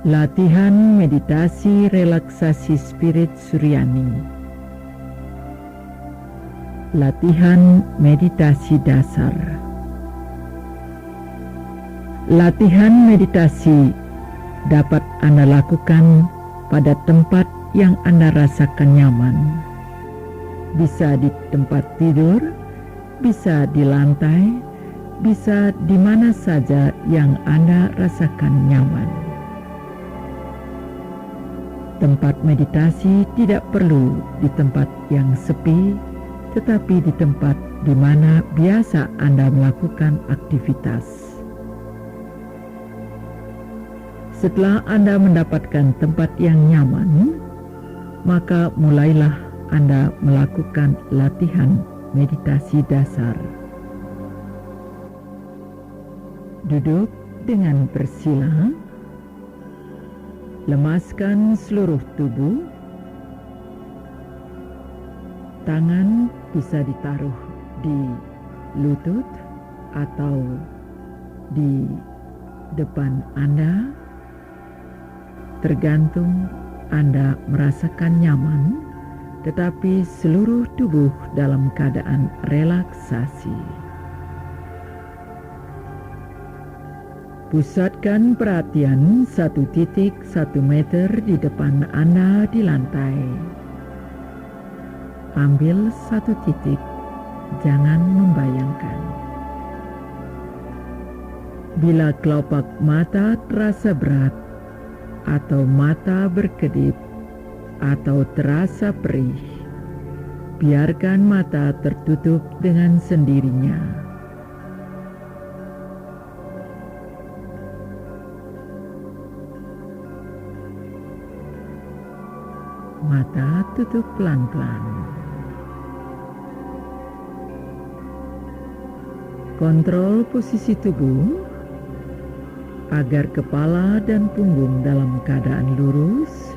Latihan meditasi relaksasi spirit Suryani. Latihan meditasi dasar. Latihan meditasi dapat Anda lakukan pada tempat yang Anda rasakan nyaman. Bisa di tempat tidur, bisa di lantai, bisa di mana saja yang Anda rasakan nyaman. Tempat meditasi tidak perlu di tempat yang sepi, tetapi di tempat di mana biasa Anda melakukan aktivitas. Setelah Anda mendapatkan tempat yang nyaman, maka mulailah Anda melakukan latihan meditasi dasar. Duduk dengan bersila. Lemaskan seluruh tubuh. Tangan bisa ditaruh di lutut atau di depan Anda, tergantung Anda merasakan nyaman, tetapi seluruh tubuh dalam keadaan relaksasi. Pusatkan perhatian 1.1 meter di depan Anda di lantai. Ambil 1 titik, jangan membayangkan. Bila kelopak mata terasa berat, atau mata berkedip, atau terasa perih, biarkan mata tertutup dengan sendirinya. Mata tutup pelan-pelan. Kontrol posisi tubuh agar kepala dan punggung dalam keadaan lurus,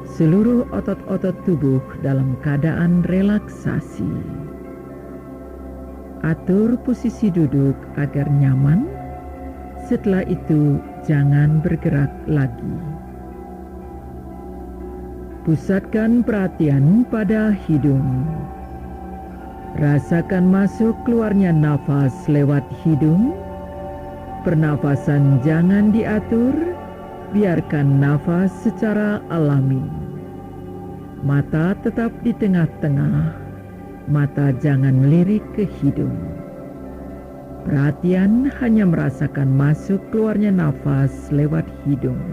seluruh otot-otot tubuh dalam keadaan relaksasi. Atur posisi duduk agar nyaman, setelah itu jangan bergerak lagi. Pusatkan perhatian pada hidung. Rasakan masuk keluarnya nafas lewat hidung. Pernafasan jangan diatur, biarkan nafas secara alami. Mata tetap di tengah-tengah, mata jangan melirik ke hidung. Perhatian hanya merasakan masuk keluarnya nafas lewat hidung.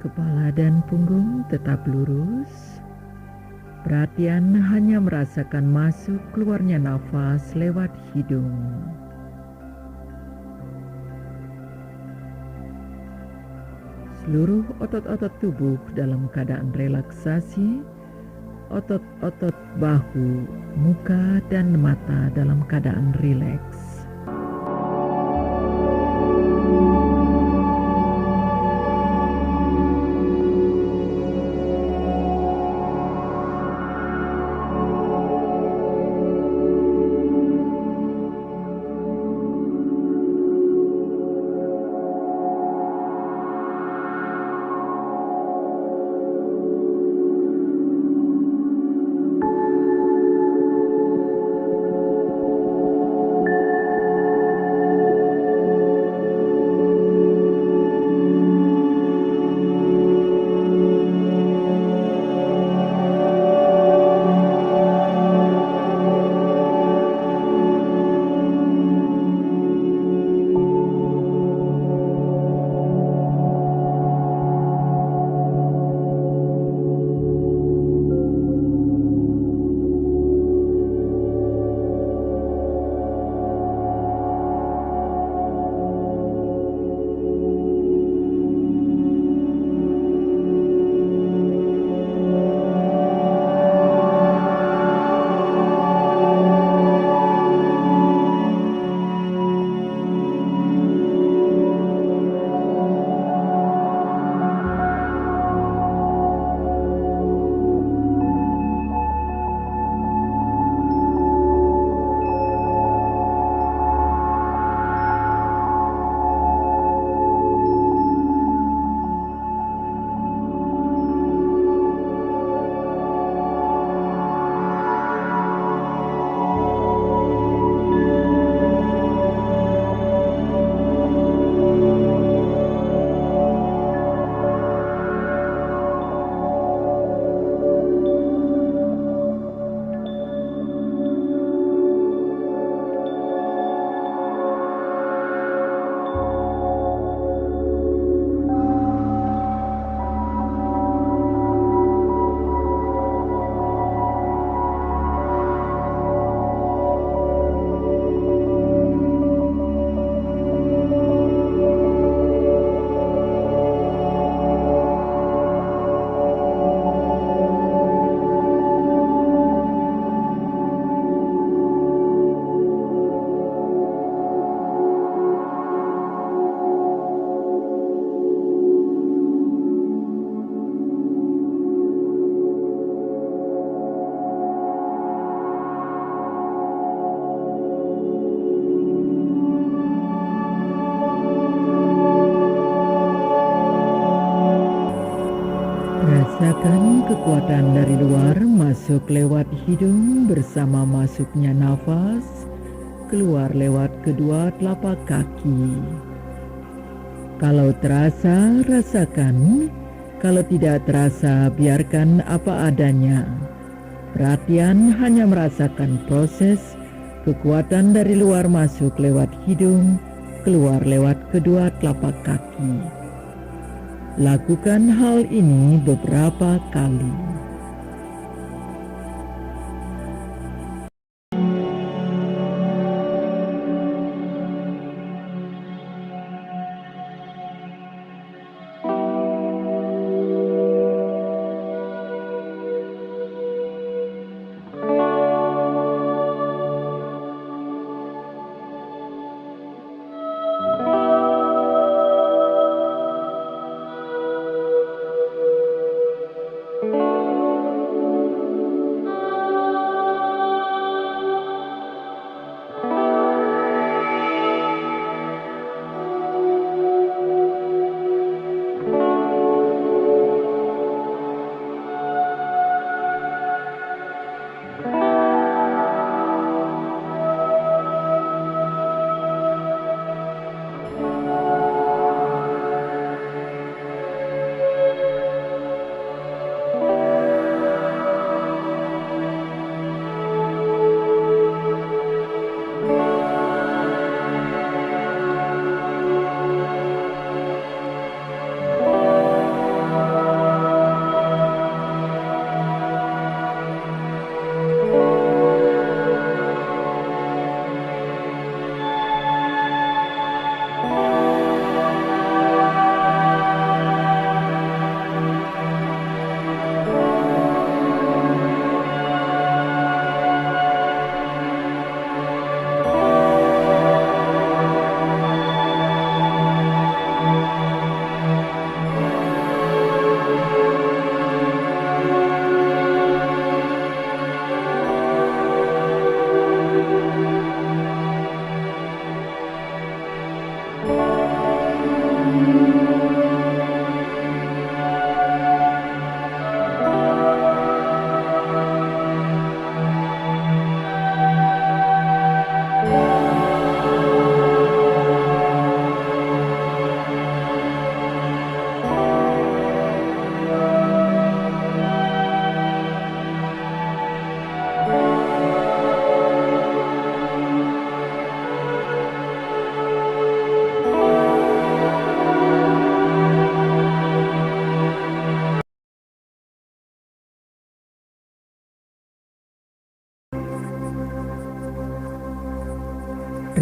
Kepala dan punggung tetap lurus. Perhatian hanya merasakan masuk keluarnya nafas lewat hidung. Seluruh otot-otot tubuh dalam keadaan relaksasi. Otot-otot bahu, muka, dan mata dalam keadaan rileks. Rasakan kekuatan dari luar masuk lewat hidung bersama masuknya nafas, keluar lewat kedua telapak kaki. Kalau terasa, rasakan. Kalau tidak terasa, biarkan apa adanya. Perhatian hanya merasakan proses kekuatan dari luar masuk lewat hidung, keluar lewat kedua telapak kaki. Lakukan hal ini beberapa kali.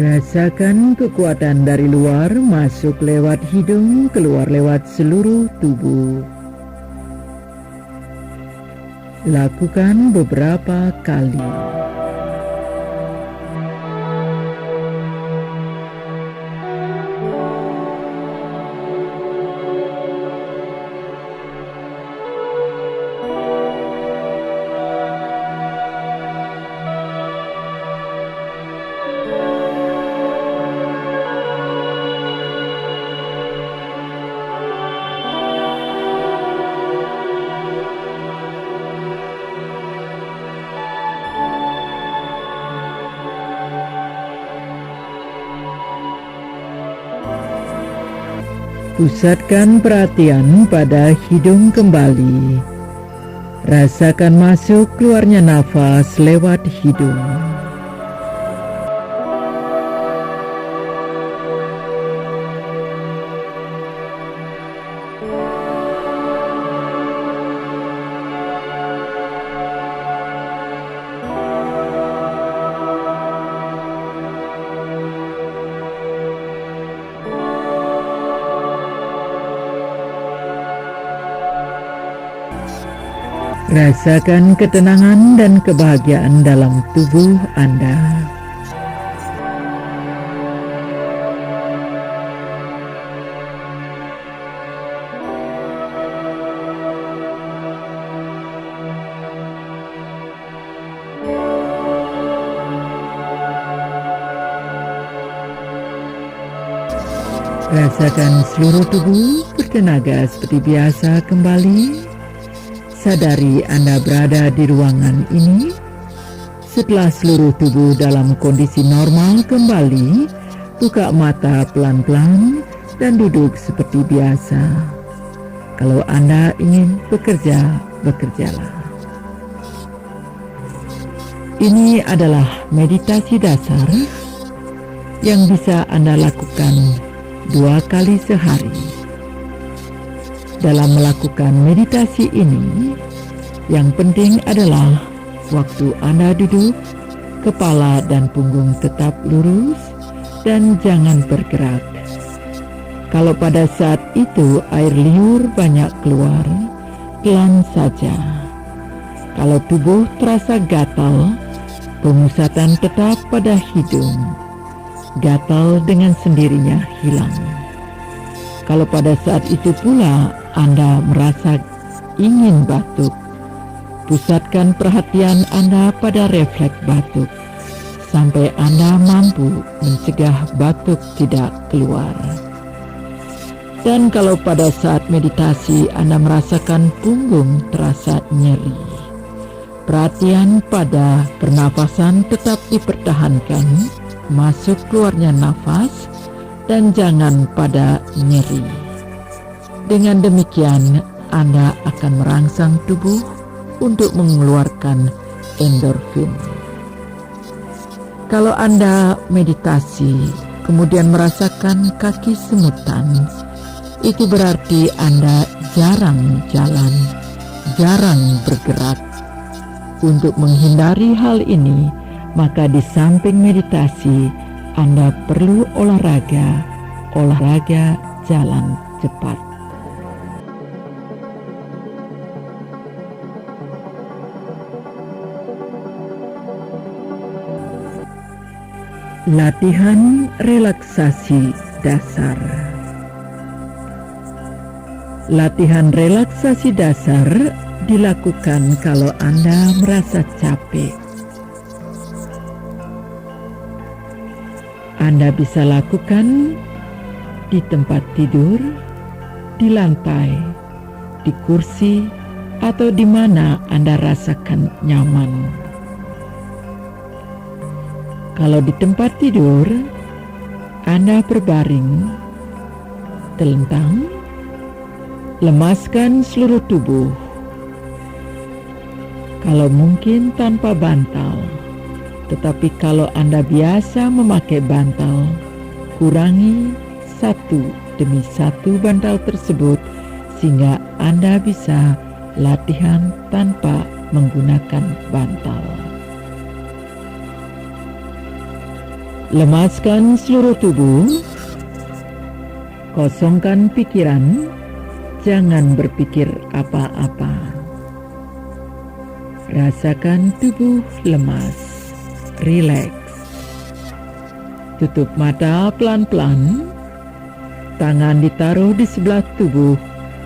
Rasakan kekuatan dari luar masuk lewat hidung, keluar lewat seluruh tubuh. Lakukan beberapa kali. Pusatkan perhatian pada hidung kembali. Rasakan masuk keluarnya nafas lewat hidung. Rasakan ketenangan dan kebahagiaan dalam tubuh Anda. Rasakan seluruh tubuh bertenaga seperti biasa kembali. Sadari Anda berada di ruangan ini. Setelah seluruh tubuh dalam kondisi normal kembali, buka mata pelan-pelan dan duduk seperti biasa. Kalau Anda ingin bekerja, bekerjalah. Ini adalah meditasi dasar yang bisa Anda lakukan 2 kali sehari. Dalam melakukan meditasi ini, yang penting adalah waktu Anda duduk, kepala dan punggung tetap lurus dan jangan bergerak. Kalau pada saat itu air liur banyak keluar, pelan saja. Kalau tubuh terasa gatal, pemusatan tetap pada hidung. Gatal dengan sendirinya hilang. Kalau pada saat itu pula Anda merasa ingin batuk, pusatkan perhatian Anda pada refleks batuk sampai Anda mampu mencegah batuk tidak keluar. Dan kalau pada saat meditasi Anda merasakan punggung terasa nyeri, perhatian pada pernafasan tetap dipertahankan, masuk keluarnya nafas, dan jangan pada nyeri. Dengan demikian, Anda akan merangsang tubuh untuk mengeluarkan endorfin. Kalau Anda meditasi, kemudian merasakan kaki semutan, itu berarti Anda jarang jalan, jarang bergerak. Untuk menghindari hal ini, maka di samping meditasi, Anda perlu olahraga jalan cepat. Latihan relaksasi dasar. Latihan relaksasi dasar dilakukan kalau Anda merasa capek. Anda bisa lakukan di tempat tidur, di lantai, di kursi, atau di mana Anda rasakan nyaman. Kalau di tempat tidur, Anda berbaring, telentang, lemaskan seluruh tubuh. Kalau mungkin tanpa bantal, tetapi kalau Anda biasa memakai bantal, kurangi 1 demi 1 bantal tersebut sehingga Anda bisa latihan tanpa menggunakan bantal. Lemaskan seluruh tubuh, kosongkan pikiran, jangan berpikir apa-apa. Rasakan tubuh lemas, rileks. Tutup mata pelan-pelan, tangan ditaruh di sebelah tubuh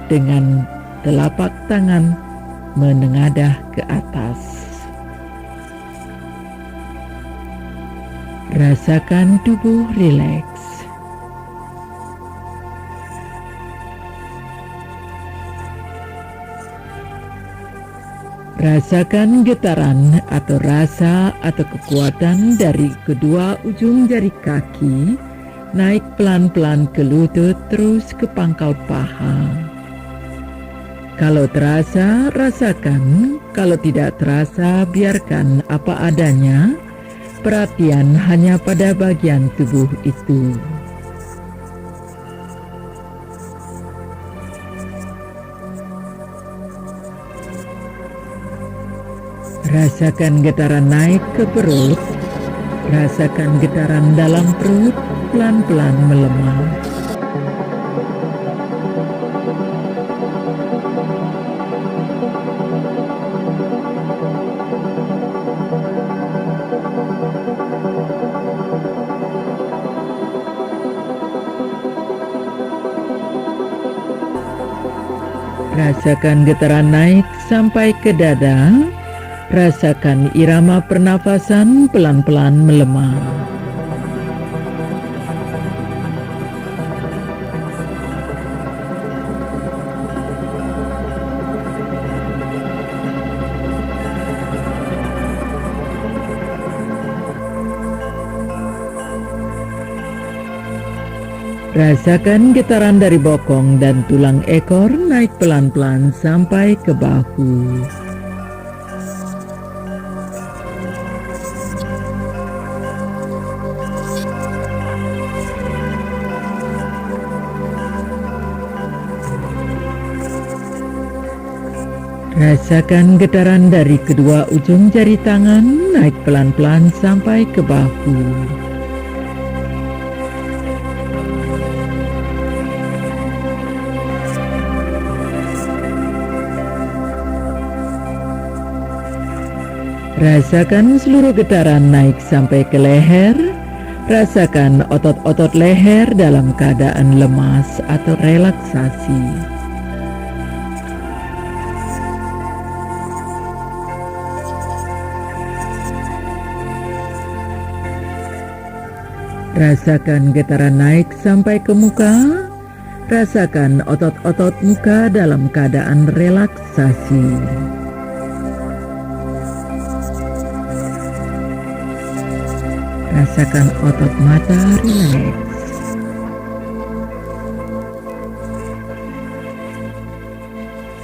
dengan telapak tangan menengadah ke atas. Rasakan tubuh rileks. Rasakan getaran atau rasa atau kekuatan dari kedua ujung jari kaki naik pelan-pelan ke lutut terus ke pangkal paha. Kalau terasa, rasakan. Kalau tidak terasa, biarkan apa adanya. Perhatian hanya pada bagian tubuh itu. Rasakan getaran naik ke perut. Rasakan getaran dalam perut pelan-pelan melemah. Rasakan getaran naik sampai ke dada. Rasakan irama pernafasan pelan-pelan melemah. Rasakan getaran dari bokong dan tulang ekor naik pelan-pelan sampai ke bahu. Rasakan getaran dari kedua ujung jari tangan naik pelan-pelan sampai ke bahu. Rasakan seluruh getaran naik sampai ke leher. Rasakan otot-otot leher dalam keadaan lemas atau relaksasi. Rasakan getaran naik sampai ke muka. Rasakan otot-otot muka dalam keadaan relaksasi. Rasakan otot mata rileks.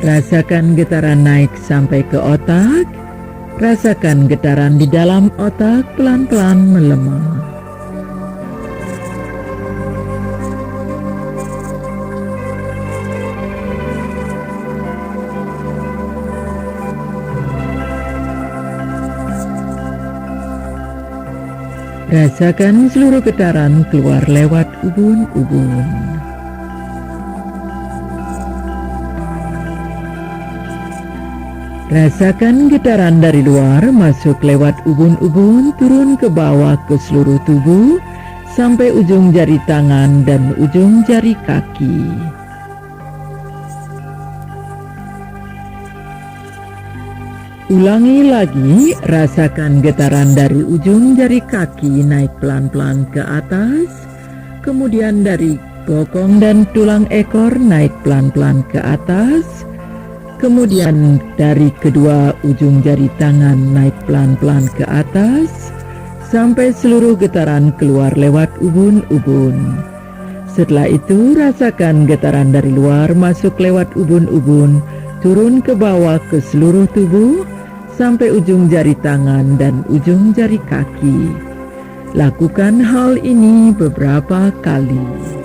Rasakan getaran naik sampai ke otak. Rasakan getaran di dalam otak pelan-pelan melemah. Rasakan seluruh getaran keluar lewat ubun-ubun. Rasakan getaran dari luar masuk lewat ubun-ubun turun ke bawah ke seluruh tubuh sampai ujung jari tangan dan ujung jari kaki. Ulangi lagi, rasakan getaran dari ujung jari kaki naik pelan-pelan ke atas, kemudian dari bokong dan tulang ekor naik pelan-pelan ke atas, kemudian dari kedua ujung jari tangan naik pelan-pelan ke atas, sampai seluruh getaran keluar lewat ubun-ubun. Setelah itu, rasakan getaran dari luar masuk lewat ubun-ubun, turun ke bawah ke seluruh tubuh, sampai ujung jari tangan dan ujung jari kaki. Lakukan hal ini beberapa kali.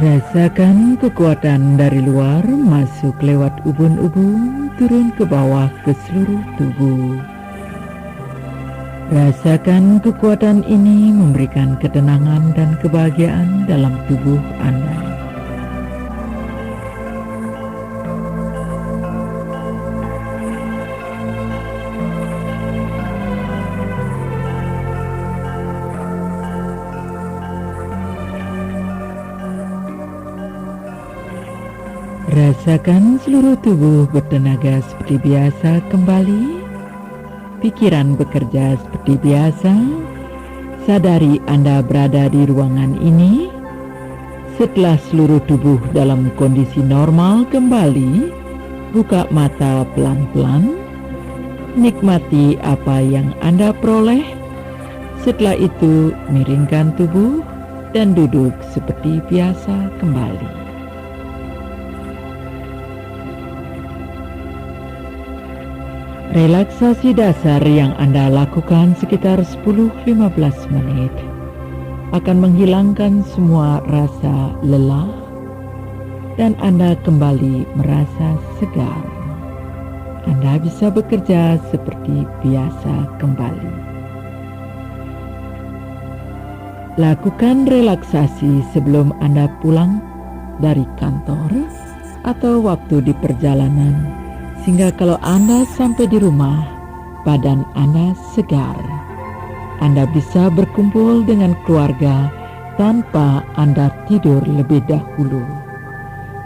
Rasakan kekuatan dari luar masuk lewat ubun-ubun turun ke bawah ke seluruh tubuh. Rasakan kekuatan ini memberikan ketenangan dan kebahagiaan dalam tubuh Anda. Rasakan seluruh tubuh bertenaga seperti biasa kembali. Pikiran bekerja seperti biasa. Sadari Anda berada di ruangan ini. Setelah seluruh tubuh dalam kondisi normal kembali, buka mata pelan-pelan. Nikmati apa yang Anda peroleh. Setelah itu, miringkan tubuh dan duduk seperti biasa kembali. Relaksasi dasar yang Anda lakukan sekitar 10-15 menit akan menghilangkan semua rasa lelah dan Anda kembali merasa segar. Anda bisa bekerja seperti biasa kembali. Lakukan relaksasi sebelum Anda pulang dari kantor atau waktu di perjalanan, sehingga kalau Anda sampai di rumah, badan Anda segar. Anda bisa berkumpul dengan keluarga tanpa Anda tidur lebih dahulu.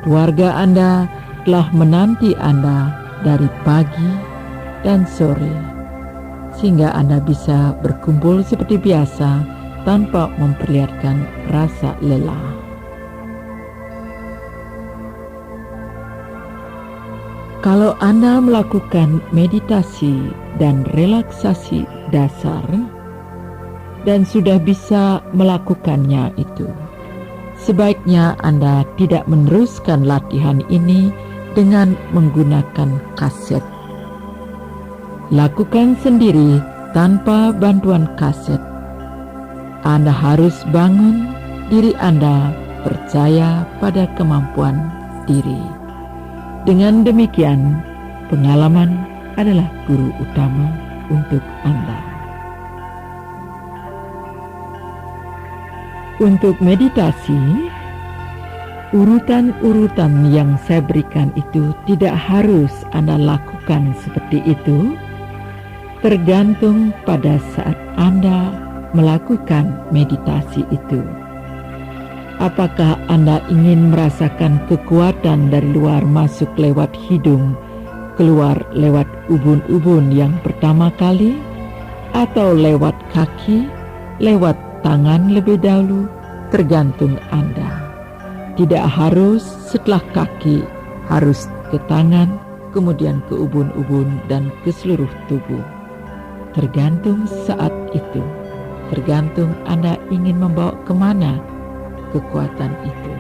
Keluarga Anda telah menanti Anda dari pagi dan sore, sehingga Anda bisa berkumpul seperti biasa tanpa memperlihatkan rasa lelah. Kalau Anda melakukan meditasi dan relaksasi dasar dan sudah bisa melakukannya itu, sebaiknya Anda tidak meneruskan latihan ini dengan menggunakan kaset. Lakukan sendiri tanpa bantuan kaset. Anda harus bangun diri Anda percaya pada kemampuan diri. Dengan demikian, pengalaman adalah guru utama untuk Anda. Untuk meditasi, urutan-urutan yang saya berikan itu tidak harus Anda lakukan seperti itu, tergantung pada saat Anda melakukan meditasi itu. Apakah Anda ingin merasakan kekuatan dari luar masuk lewat hidung, keluar lewat ubun-ubun yang pertama kali, atau lewat kaki, lewat tangan lebih dahulu, tergantung Anda. Tidak harus setelah kaki, harus ke tangan, kemudian ke ubun-ubun dan ke seluruh tubuh. Tergantung saat itu, tergantung Anda ingin membawa kemana kekuatan itu.